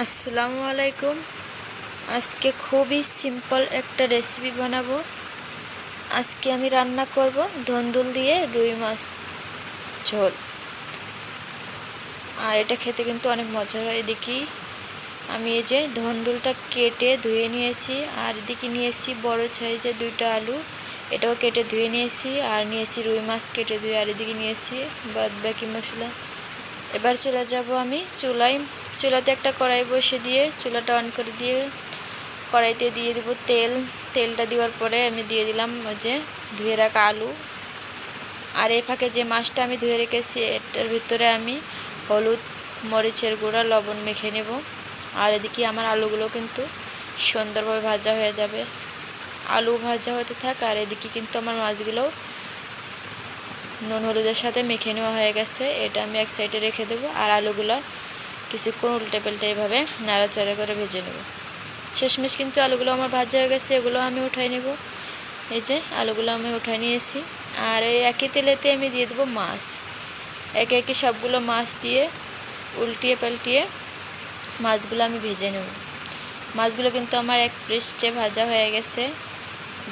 আসসালামু আলাইকুম। আজকে খুবই সিম্পল একটা রেসিপি বানাবো। আজকে আমি রান্না করব ধন্দুল দিয়ে রুই মাছ ঝোল। আর এটা খেতে কিন্তু অনেক মজার হয়। এদিকে আমি এই যে ধন্দুলটা কেটে ধুয়ে নিয়েছি, আর এদিকে নিয়েছি বড় সাইজের 2টা আলু, এটাও কেটে ধুয়ে নিয়েছি। আর নিয়েছি রুই মাছ কেটে ধুয়ে, আর এদিকে নিয়েছি বাদ বাকি মশলা। এবার চলে যাব আমি চুলাতে একটা কড়াই বসে দিয়ে চুলাটা অন করে দিয়ে কড়াইতে দিয়ে দেব তেলটা দেওয়ার পরে আমি দিয়ে দিলাম ওই যে ধুয়ে রাখা আলু। আর এই ফাঁকে যে মাছটা আমি ধুয়ে রেখেছি এটার ভিতরে আমি হলুদ, মরিচের গুঁড়া, লবণ মেখে নেব। আর এদিকে আমার আলুগুলো কিন্তু সুন্দরভাবে ভাজা হয়ে যাবে। আলু ভাজা হতে থাক, আর এদিকে কিন্তু আমার মাছগুলো নুন হলুদের সাথে মেখে নেওয়া হয়ে গেছে। এটা আমি এক সাইডে রেখে দেবো। আর আলুগুলো কিছুক্ষণ উল্টে পাল্টে এভাবে নাড়াচাড়া করে ভেজে নেব। শেষমেশ কিন্তু আলুগুলো আমার ভাজা হয়ে গেছে, এগুলো আমি উঠাই নেব। এই যে আলুগুলো আমি উঠাই নিয়েছি। আর এই একই তেলেতে আমি দিয়ে দেবো মাছ। একে একে সবগুলো মাছ দিয়ে উল্টিয়ে পাল্টিয়ে মাছগুলো আমি ভেজে নেব। মাছগুলো কিন্তু আমার এক পৃষ্ঠে ভাজা হয়ে গেছে,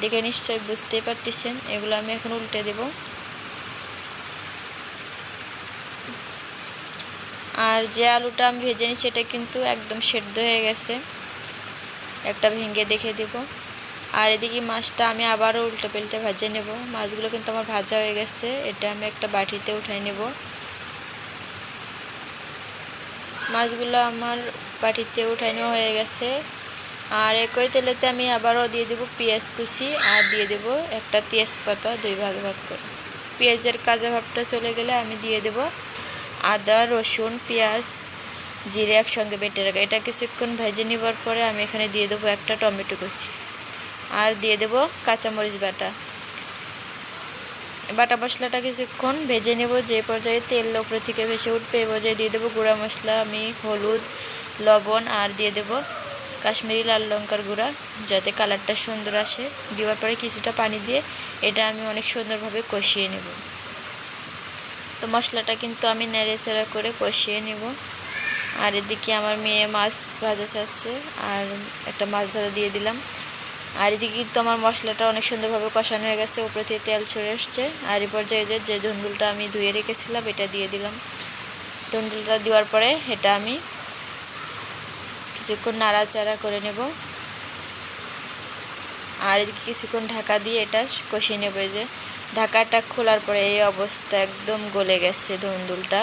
দেখে নিশ্চয়ই বুঝতেই পারতেছেন। এগুলো আমি এখন উল্টে দেব। আর যে আলুটা আমি ভেজে নিই সেটা কিন্তু একদম সেদ্ধ হয়ে গেছে, একটা ভেঙে দেখে দেব। আর এদিকে মাছটা আমি আবারও উল্টে পাল্টে ভেজে নেব। মাছগুলো কিন্তু আমার ভাজা হয়ে গেছে, এটা আমি একটা বাটিতে উঠাই নেব। মাছগুলো আমার বাটিতে উঠাই নেওয়া হয়ে গেছে। আর একই তেলেতে আমি আবারও দিয়ে দেব পেঁয়াজ কুচি, আর দিয়ে দেব একটা তেজপাতা 2 ভাগ ভাগ করে। পেঁয়াজের কাঁচা ভাবটা চলে গেলে আমি দিয়ে দেব আদা, রসুন, পেঁয়াজ, জিরে একসঙ্গে বেটে রাখা। এটা কিছুক্ষণ ভেজে নেবার পরে আমি এখানে দিয়ে দেবো একটা টমেটো কুচি, আর দিয়ে দেব কাঁচামরিচ বাটা। বাটা মশলাটা কিছুক্ষণ ভেজে নেব। যে পর্যায়ে তেল উপরে থেকে ভেসে উঠবে এই পর্যায়ে দিয়ে দেবো গুঁড়া মশলা, আমি হলুদ, লবণ, আর দিয়ে দেব কাশ্মীরি লাল লঙ্কার গুঁড়া, যাতে কালারটা সুন্দর আসে। দেওয়ার পরে কিছুটা পানি দিয়ে এটা আমি অনেক সুন্দরভাবে কষিয়ে নেব। তো মশলাটা কিন্তু আমি নেড়েচাড়া করে কষিয়ে নেব। আর এদিকে আমার মেয়ে মাছ ভাজা ছাড়ছে, আর একটা মাছ ভাজা দিয়ে দিলাম। আর এদিকে কিন্তু আমার মশলাটা অনেক সুন্দরভাবে কষানো হয়ে গেছে, উপরে থেকে তেল ছড়ে আসছে। আর এই পর্যায়ে যে ধুন্দুলটা আমি ধুয়ে রেখেছিলাম এটা দিয়ে দিলাম। ধুন্দুলটা দেওয়ার পরে এটা আমি কিছুক্ষণ নাড়াচাড়া করে নেব। আর এদিকে কিছুক্ষণ ঢাকা দিয়ে এটা কষিয়ে নেব। এই যে ঢাকাটা খোলার পরে এই অবস্থা, একদম গলে গেছে ধুন্দুলটা।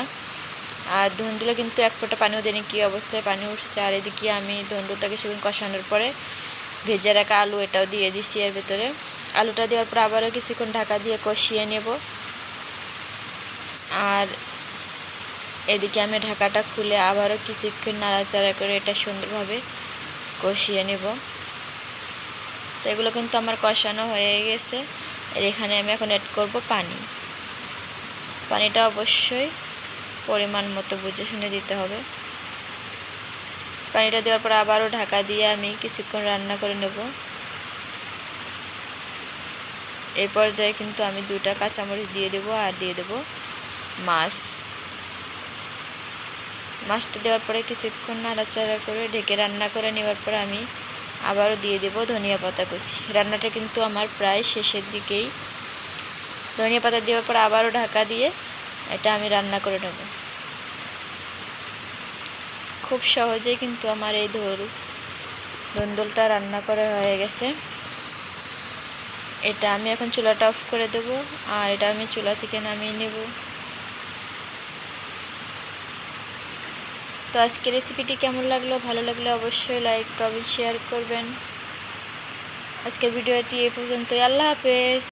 আর ধুন্দুলে কিন্তু এক ফোঁটা পানিও দেয়নি, কী অবস্থায় পানি উঠছে। আর এদিকে আমি ধুন্দুলটা কিছুক্ষণ কষানোর পরে ভেজে রাখা আলু এটাও দিয়ে দিছি এর ভেতরে। আলুটা দেওয়ার পর আবারও কিছুক্ষণ ঢাকা দিয়ে কষিয়ে নেব। আর এদিকে আমি ঢাকাটা খুলে আবারও কিছুক্ষণ নাড়াচাড়া করে এটা সুন্দরভাবে কষিয়ে নেব। তো এগুলো কিন্তু আমার কষানো হয়ে গেছে। আর এখানে আমি এখন অ্যাড করব পানি। পানিটা অবশ্যই পরিমাণ মতো বুঝে শুনে দিতে হবে। পানিটা দেওয়ার পর আবারও ঢাকা দিয়ে আমি কিছুক্ষণ রান্না করে নেব। এই পর্যায়ে কিন্তু আমি 2টা কাঁচামরিচ দিয়ে দেব, আর দিয়ে দেব মাছটা দেওয়ার পরে কিছুক্ষণ নাড়াচাড়া করে ঢেকে রান্না করে নেওয়ার পর আমি আবারও দিয়ে দেব ধনিয়া পাতা কুচি। রান্নাটা কিন্তু আমার প্রায় শেষের দিকেই। ধনিয়া পাতা দেওয়ার পর আবারও ঢাকা দিয়ে এটা আমি রান্না করে নেব। খুব সহজেই কিন্তু আমার এই ধুন্দুলটা রান্না করা হয়ে গেছে। এটা আমি এখন চুলাটা অফ করে দেব, আর এটা আমি চুলা থেকে নামিয়ে নেব। তো আজকের রেসিপিটি কেমন লাগলো, ভালো লাগলে অবশ্যই লাইক, কমেন্ট, শেয়ার করবেন। আজকের ভিডিওটি এই পর্যন্তই। আল্লাহ হাফেজ।